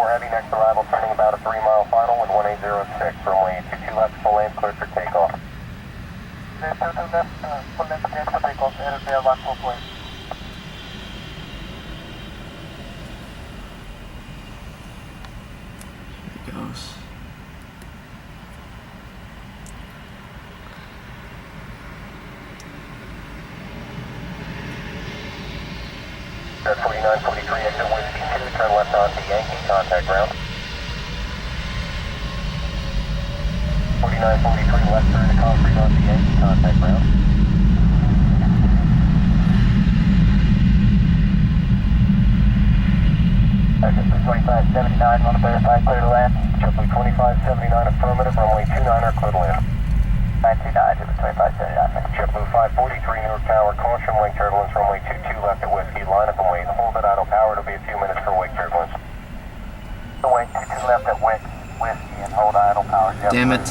We're heavy next arrival, turning about a 3-mile final with 1806. Runway 22 left, full lane, clear for takeoff. 22 left, full lane, clear for takeoff. EWR 14 point. Here it goes. At 4943, exit Whiskey 2, turn left onto Yankee, contact ground. 4943, left turn to concrete onto Yankee, contact ground. Exit 2579, on the verified, clear to land. JetBlue 2579, affirmative, runway 29er, clear to land. 929, JetBlue 2579. JetBlue 543, Newark Tower, caution, wake turbulence, runway 22 left at Whiskey, line up and wait. Hold at idle power, it'll be a few minutes for wake turbulence. Runway 22 left at Whiskey and hold idle power. Damn it.